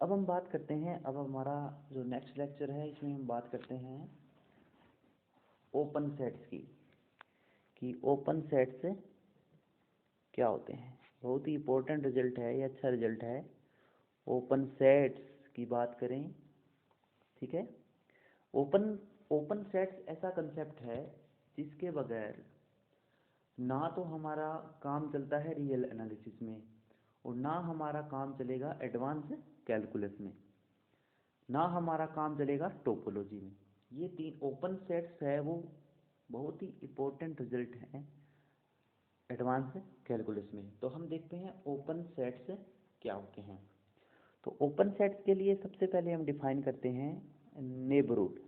अब हम बात करते हैं, अब हमारा जो नेक्स्ट लेक्चर है इसमें हम बात करते हैं ओपन सेट्स की, कि ओपन सेट्स क्या होते हैं। बहुत ही इम्पोर्टेंट रिजल्ट है, ये अच्छा रिजल्ट है। ओपन सेट्स की बात करें, ठीक है। ओपन ओपन सेट्स ऐसा कंसेप्ट है जिसके बगैर ना तो हमारा काम चलता है रियल एनालिसिस में, और ना हमारा काम चलेगा एडवांस कैलकुलस में, ना हमारा काम चलेगा टोपोलॉजी में। ये तीन ओपन सेट्स है, वो बहुत ही इम्पोर्टेंट रिजल्ट है एडवांस कैलकुलस में। तो हम देखते हैं ओपन सेट्स क्या होते हैं। तो ओपन सेट्स के लिए सबसे पहले हम डिफाइन करते हैं neighbourhood,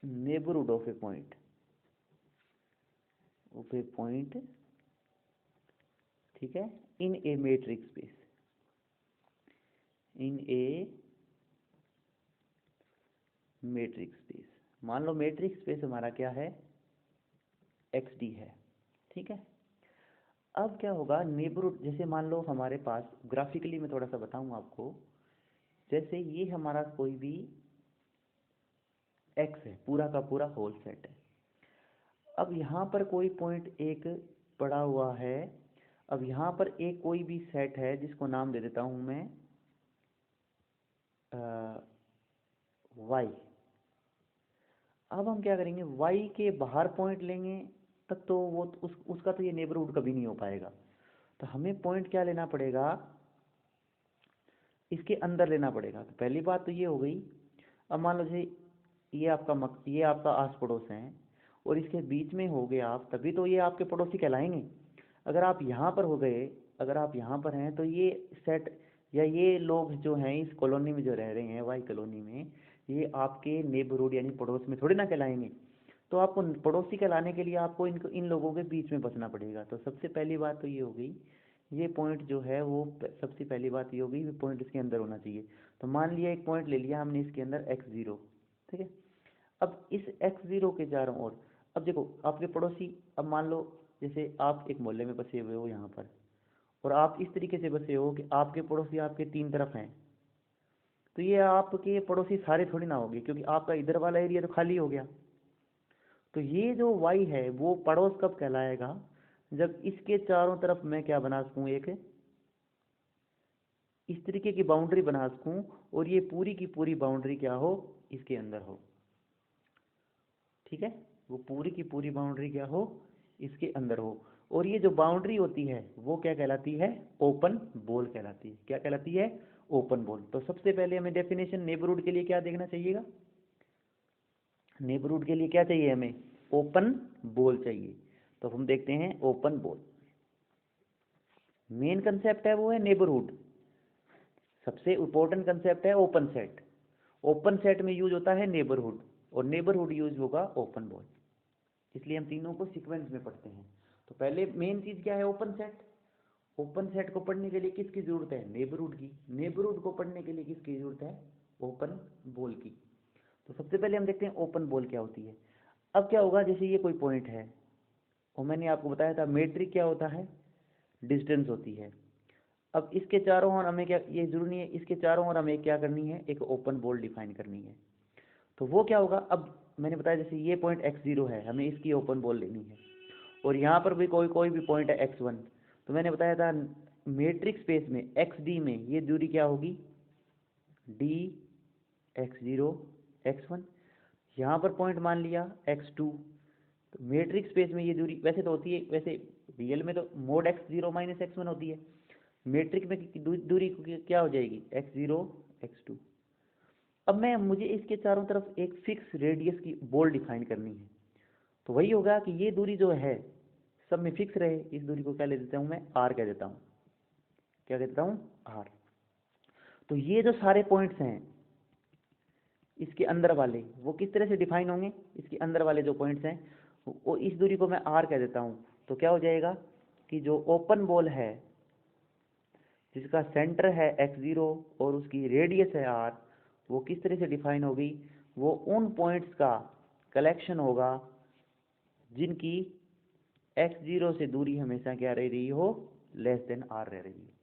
neighbourhood of A point, ठीक है, इन ए मैट्रिक्स स्पेस, इन ए मैट्रिक्स स्पेस। मान लो मैट्रिक्स स्पेस हमारा क्या है, XD है, ठीक है। अब क्या होगा नेबरहुड, जैसे मान लो हमारे पास ग्राफिकली मैं थोड़ा सा बताऊं आपको, जैसे ये हमारा कोई भी X है, पूरा का पूरा होल सेट है। अब यहाँ पर कोई पॉइंट एक पड़ा हुआ है। अब यहाँ पर एक कोई भी सेट है जिसको नाम दे देता हूँ मैं Y। अब हम क्या करेंगे, Y के बाहर पॉइंट लेंगे तब तो वो उसका तो ये नेबरहुड कभी नहीं हो पाएगा। तो हमें पॉइंट क्या लेना पड़ेगा, इसके अंदर लेना पड़ेगा। तो पहली बात तो ये हो गई। अब मान लो जैसे ये आपका आस पड़ोस है और इसके बीच में हो गए आप, तभी तो ये आपके पड़ोसी कहलाएंगे। अगर आप यहाँ पर हो गए, अगर आप यहाँ पर हैं, तो ये सेट या ये लोग जो हैं इस कॉलोनी में जो रह रहे हैं वाई कॉलोनी में, ये आपके नेबरहुड यानी पड़ोस में थोड़ी ना कहलाएंगे। तो आपको पड़ोसी कहलाने के लिए आपको इन लोगों के बीच में बसना पड़ेगा। तो सबसे पहली बात तो ये हो गई, ये पॉइंट जो है वो सबसे पहली बात ये होगी, पॉइंट इसके अंदर होना चाहिए। तो मान लिया एक पॉइंट ले लिया हमने इसके अंदर x0, ठीक है। अब इस x0 के चारों ओर, अब देखो आपके पड़ोसी, अब मान लो जैसे आप एक मोहल्ले में बसे हुए हो यहाँ पर, और आप इस तरीके से बसे हो कि आपके पड़ोसी आपके तीन तरफ हैं। तो ये आपके पड़ोसी सारे थोड़ी ना होंगे, क्योंकि आपका इधर वाला एरिया तो खाली हो गया। तो ये जो y है वो पड़ोस कब कहलाएगा, जब इसके चारों तरफ मैं क्या बना सकूँ, एक इस तरीके की बाउंड्री बना सकूं, और ये पूरी की पूरी बाउंड्री क्या हो, इसके अंदर हो, ठीक है। वो पूरी की पूरी बाउंड्री क्या हो, इसके अंदर हो। और ये जो बाउंड्री होती है वो क्या कहलाती है, ओपन बॉल कहलाती है। क्या कहलाती है, ओपन बॉल। तो सबसे पहले हमें डेफिनेशन नेबरहुड के लिए क्या देखना चाहिएगा, नेबरहुड के लिए क्या चाहिए हमें, ओपन बॉल चाहिए। तो हम देखते हैं ओपन बॉल, मेन कंसेप्ट है वो है नेबरहुड, सबसे इम्पोर्टेंट कंसेप्ट है ओपन सेट। ओपन सेट में यूज होता है नेबरहुड, और नेबरहुड यूज होगा ओपन बॉल। इसलिए हम तीनों को सीक्वेंस में पढ़ते हैं। तो पहले मेन चीज क्या है, ओपन सेट। ओपन सेट को पढ़ने के लिए किसकी जरूरत है, नेबरहुड की। नेबरहुड को पढ़ने के लिए किसकी जरूरत है, ओपन बॉल की। तो सबसे पहले हम देखते हैं ओपन बॉल क्या होती है। अब क्या होगा, जैसे ये कोई पॉइंट है, और मैंने आपको बताया था मेट्रिक क्या होता है, डिस्टेंस होती है। अब इसके चारों ओर हमें क्या, ये जरूरी नहीं है, इसके चारों ओर हमें क्या करनी है, एक ओपन बॉल डिफाइन करनी है। तो वो क्या होगा, अब मैंने बताया जैसे ये पॉइंट x0 है, हमें इसकी ओपन बॉल लेनी है। और यहाँ पर भी कोई भी पॉइंट है x1। तो मैंने बताया था मैट्रिक्स स्पेस में XD में ये दूरी क्या होगी, D x0 x1। यहाँ पर पॉइंट मान लिया x2। तो मैट्रिक्स स्पेस में ये दूरी वैसे तो होती है, वैसे रियल में तो मोड x0 माइनस x1 होती है। मैट्रिक में दूरी क्या हो जाएगी, x0 x2। अब मुझे इसके चारों तरफ एक फिक्स रेडियस की बॉल डिफाइन करनी है। तो वही होगा कि ये दूरी जो है सब में फिक्स रहे। इस दूरी को क्या ले देता हूँ मैं, r कह देता हूँ। क्या कह देता हूँ, r। तो ये जो सारे पॉइंट्स हैं इसके अंदर वाले, वो किस तरह से डिफाइन होंगे, इसके अंदर वाले जो पॉइंट्स हैं वो, इस दूरी को मैं r कह देता हूँ। तो क्या हो जाएगा कि जो ओपन बॉल है जिसका सेंटर है x0 और उसकी रेडियस है r, वो किस तरह से डिफाइन होगी, वो उन पॉइंट्स का कलेक्शन होगा जिनकी x0 से दूरी हमेशा क्या रह रही हो, लेस देन r रह रही है।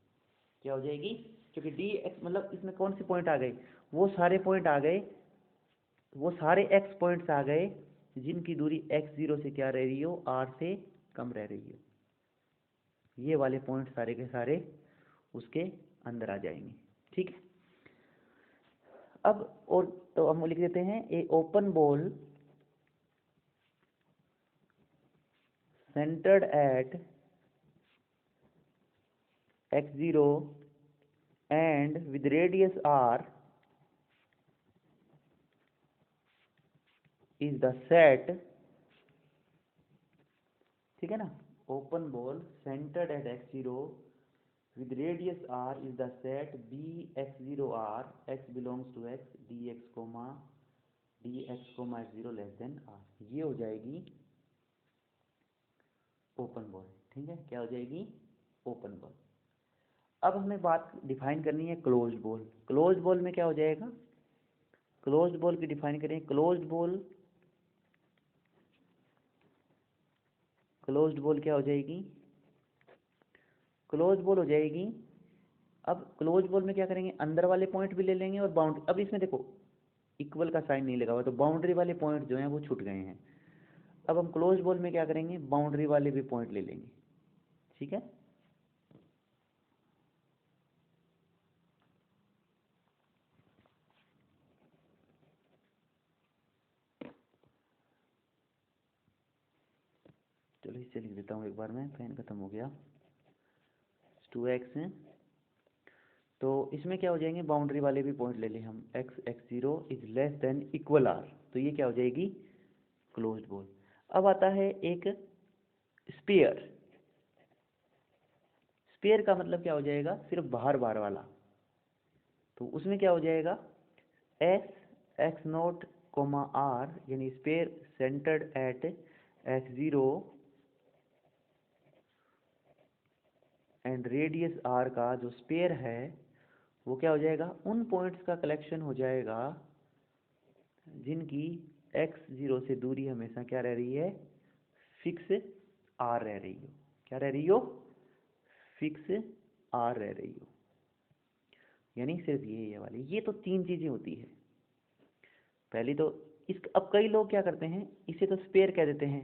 क्या हो जाएगी, क्योंकि डी एक्स मतलब इसमें कौन से पॉइंट आ गए, वो सारे पॉइंट आ गए, वो सारे एक्स पॉइंट्स आ गए जिनकी दूरी x0 से क्या रह रही हो, r से कम रह रही हो। ये वाले पॉइंट सारे के सारे उसके अंदर आ जाएंगे। ठीक है, अब और तो हम लिख देते हैं a open ball centered at x0 and with radius r is the set, ठीक है ना, open ball centered at x0 with radius r is the set b x0r x belongs to x dx x0 less than r, ये हो जाएगी open ball. ठीक है, क्या हो जाएगी, ओपन बॉल। अब हमें बात डिफाइन करनी है क्लोज्ड बॉल। क्लोज्ड बॉल में क्या हो जाएगा, क्लोज्ड बॉल की डिफाइन करें, क्लोज्ड बॉल क्या हो जाएगी, क्लोज्ड बॉल हो जाएगी। अब क्लोज्ड बॉल में क्या करेंगे, अंदर वाले पॉइंट भी ले लेंगे और बाउंड्री, अब इसमें देखो इक्वल का साइन नहीं लगा हुआ तो बाउंड्री वाले पॉइंट जो हैं वो छूट गए हैं। अब हम क्लोज्ड बॉल में क्या करेंगे, बाउंड्री वाले भी पॉइंट ले लेंगे। ठीक है, चलो इससे लिख देता हूँ एक बार में, पेन खत्म हो गया। 2x है, तो इसमें क्या हो जाएंगे, बाउंड्री वाले भी पॉइंट ले लें हम, x0 is less than equal r, तो ये क्या हो जाएगी, क्लोज्ड बॉल। अब आता है एक स्पेयर। स्पेयर का मतलब क्या हो जाएगा, सिर्फ बाहर बाहर वाला, तो उसमें क्या हो जाएगा, x0, r यानी sphere centred at x0 and radius r का जो स्पेयर है वो क्या हो जाएगा, उन पॉइंट्स का कलेक्शन हो जाएगा जिनकी x0 से दूरी हमेशा क्या रह रही है, फिक्स r रह रही हो। क्या रह रही हो, फिक्स r रह रही हो, यानी सिर्फ ये वाली। ये तो तीन चीजें होती है। पहली तो इस, अब कई लोग क्या करते हैं, इसे तो स्पेयर कह देते हैं,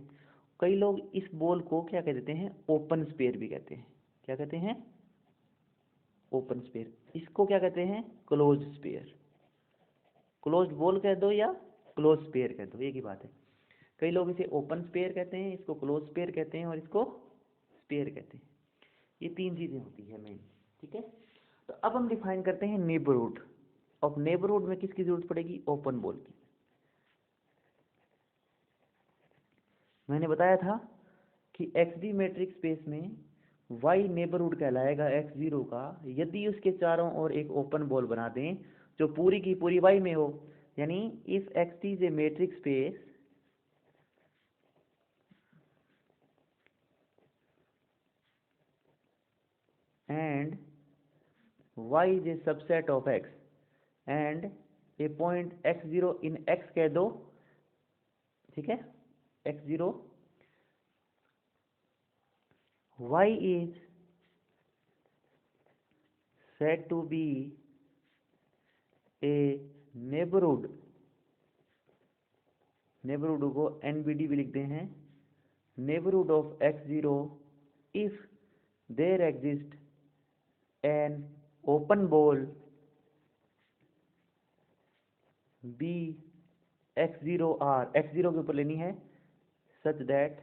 कई लोग इस बॉल को क्या कह देते हैं, ओपन स्पेयर भी कहते हैं। क्या कहते हैं, ओपन स्पेयर। इसको क्या कहते हैं, क्लोज स्पेयर। क्लोज बॉल कह दो या क्लोज स्पेयर कह दो, एक ही बात है। कई लोग इसे ओपन स्पेयर कहते हैं, इसको क्लोज स्पेयर कहते हैं और इसको स्पेयर कहते हैं। ये तीन चीजें होती है मेन। ठीक है, तो अब हम डिफाइन करते हैं नेबरहुड। अब नेबरहुड में किसकी जरूरत पड़ेगी, ओपन बॉल की। मैंने बताया था कि XD मैट्रिक्स स्पेस में Y नेबरहुड कहलाएगा x0 का यदि उसके चारों ओर एक ओपन बॉल बना दें जो पूरी की पूरी Y में हो। यानी if XD is a matrix space and Y is a subset of X and a point x0 in X कह दो। ठीक है, x0 Y is said to be a neighborhood, neighbourhood को NBD भी लिखते हैं, neighbourhood of x0 if there exists an open ball B x0 r, x0 के ऊपर लेनी है, such that,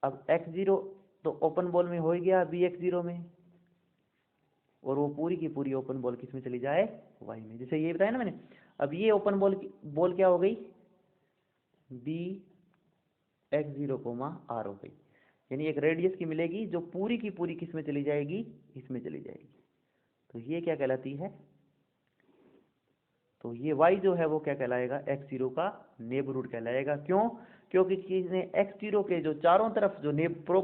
अब x0 तो ओपन बॉल में हो ही गया B x0 में, और वो पूरी की पूरी ओपन बॉल किस में चली जाए, Y में। जैसे ये बताया ना मैंने, अब ये ओपन बॉल क्या हो गई, B x0 r हो गई, यानी एक रेडियस की मिलेगी जो पूरी की पूरी किस में चली जाएगी, इसमें चली जाएगी। तो ये क्या कहलाती है, तो ये y जो है वो क्या कहलाएगा, x0 का नेबरहुड कहलाएगा। क्यों, क्योंकि इसने x0 के जो चारों तरफ जो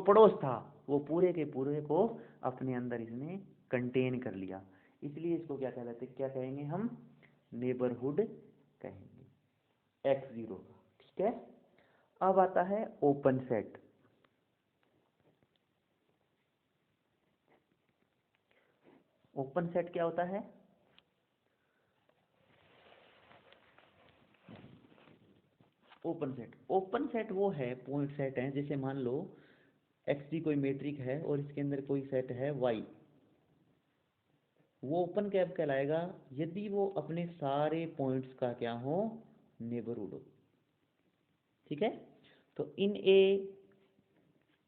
पड़ोस था वो पूरे के पूरे को अपने अंदर इसने कंटेन कर लिया, इसलिए इसको क्या कहलाते, क्या कहेंगे हम, नेबरहुड कहेंगे x0 का। ठीक है, अब आता है ओपन सेट। ओपन सेट क्या होता है? ओपन सेट वो है, पॉइंट सेट है, जैसे मान लो एक्स डी कोई मैट्रिक है और इसके अंदर कोई सेट है वाई, वो ओपन कैप कहलाएगा यदि वो अपने सारे पॉइंट्स का क्या हो, नेबरहुड हो। ठीक है, तो in a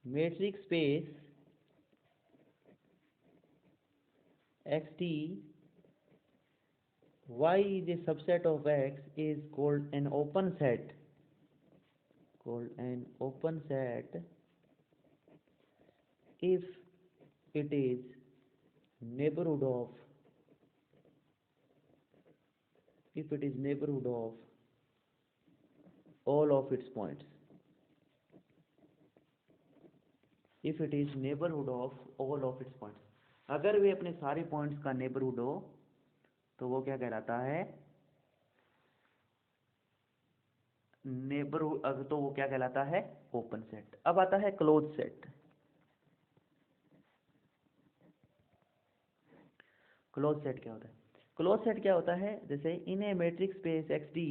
metric space X T y is a subset of x is called an open set, if it is neighborhood of all of its points, if it is neighborhood of all of its points, अगर वे अपने सारे points का neighbourhood हो तो वो क्या कहलाता है, नेबरहुड, तो वो क्या कहलाता है, ओपन सेट। अब आता है क्लोज सेट। क्लोज सेट क्या होता है? क्लोज सेट क्या होता है, जैसे in a metric space X D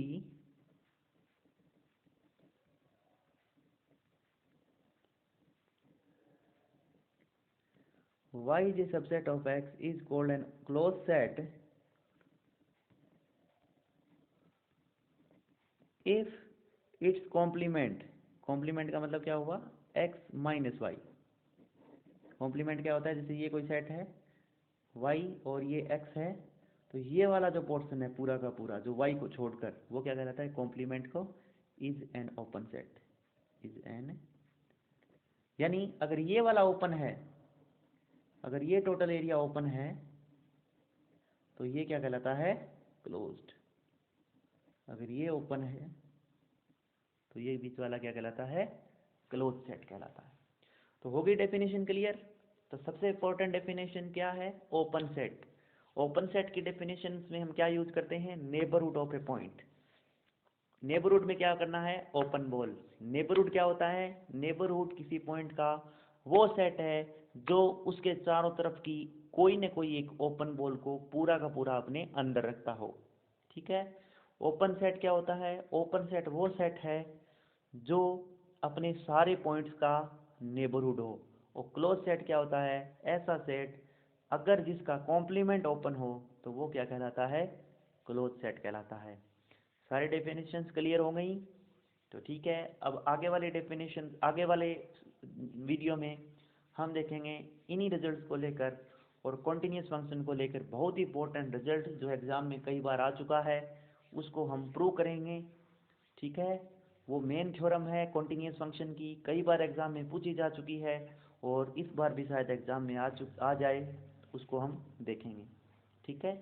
y is a subset of x is called an closed set if its complement का मतलब क्या हुआ, x माइनस वाई। कॉम्प्लीमेंट क्या होता है, जैसे ये कोई सेट है y और ये x है, तो ये वाला जो पोर्शन है पूरा का पूरा जो y को छोड़कर, वो क्या कहलाता है, कॉम्प्लीमेंट को is an open set, is an, यानी अगर ये वाला ओपन है, अगर ये टोटल एरिया ओपन है तो ये क्या कहलाता है, क्लोज्ड। अगर ये ओपन है तो ये बीच वाला क्या कहलाता है, क्लोज सेट कहलाता है। तो हो गई डेफिनेशन क्लियर। तो सबसे इंपॉर्टेंट डेफिनेशन क्या है, ओपन सेट। ओपन सेट की डेफिनेशन में हम क्या यूज करते हैं, neighbourhood of A point. Neighbourhood में क्या करना है, ओपन बॉल। नेबरहुड क्या होता है, नेबरहुड किसी पॉइंट का वो सेट है जो उसके चारों तरफ की कोई न कोई एक ओपन बॉल को पूरा का पूरा अपने अंदर रखता हो। ठीक है, ओपन सेट क्या होता है, ओपन सेट वो सेट है जो अपने सारे पॉइंट्स का नेबरहुड हो। और क्लोज सेट क्या होता है, ऐसा सेट अगर जिसका कॉम्प्लीमेंट ओपन हो तो वो क्या कहलाता है, क्लोज सेट कहलाता है। सारी डेफिनेशंस क्लियर हो गई। तो ठीक है, अब आगे वाले डेफिनेशन, आगे वाले वीडियो में हम देखेंगे इन्हीं रिजल्ट्स को लेकर और कॉन्टिन्यूस फंक्शन को लेकर बहुत ही इंपॉर्टेंट रिजल्ट जो एग्ज़ाम में कई बार आ चुका है उसको हम प्रूव करेंगे। ठीक है, वो मेन थ्योरम है कॉन्टिन्यूस फंक्शन की, कई बार एग्ज़ाम में पूछी जा चुकी है और इस बार भी शायद एग्ज़ाम में आ जाए, उसको हम देखेंगे। ठीक है।